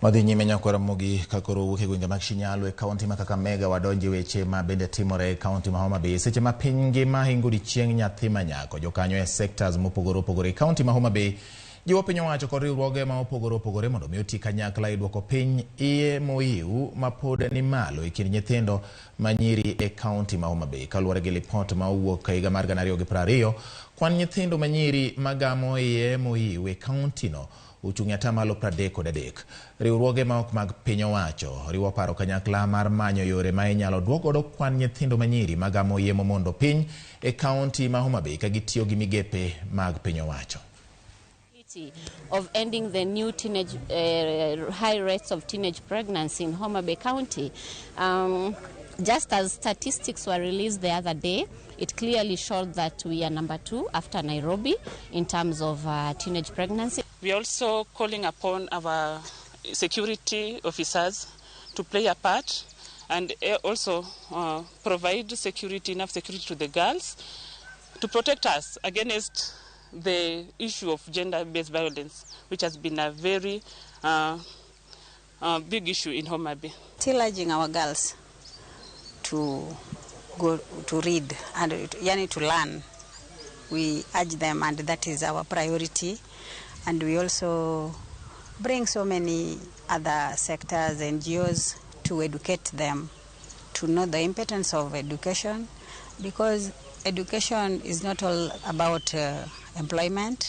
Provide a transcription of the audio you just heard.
Madhi nyime nyako Ramogi kakoro wuok e gwenge mag Shinyalo e kaunti ma Kakamega wadonje weche ma bende timore e kaunti ma Homa Bay. Seche ma piny ngima hingo chieng' nyathi manyako jokanyo e sectors mopogore opogore e kaunti ma Homa Bay jiwo piny owacho kod riwruoge ma opogore opogore mondo mi oti kanyakla e duoko piny iye Ohiu ma pod ni malo e kind nyithindo manyiri e kaunti ma Homa Bay. Kaluwore gi lipot ma owuok e higa mar 2020, kwan nyithindo manyiri magamo iye Ohiu e kaunti no ochung' atamalo 33. Riwruoge ma ok mag piny owacho riwo paro kanyakla mar manyo yore ma inyalo duok godo kwan nyithindo manyiri magamo iye mondo piny e kaunti ma Homa Bay ka gitiyo gi migepe mag piny owacho. Of ending the new teenage high rates of teenage pregnancy in Homa Bay County. Just as statistics were released the other day, it clearly showed that we are number 2 after Nairobi in terms of teenage pregnancy. We are also calling upon our security officers to play a part and also provide enough security to the girls to protect us against the issue of gender-based violence, which has been a very big issue in Homa Bay. Still urging our girls to go to read and to learn. We urge them, and that is our priority. And we also bring so many other sectors, NGOs, to educate them, to know the importance of education, because education is not all about employment.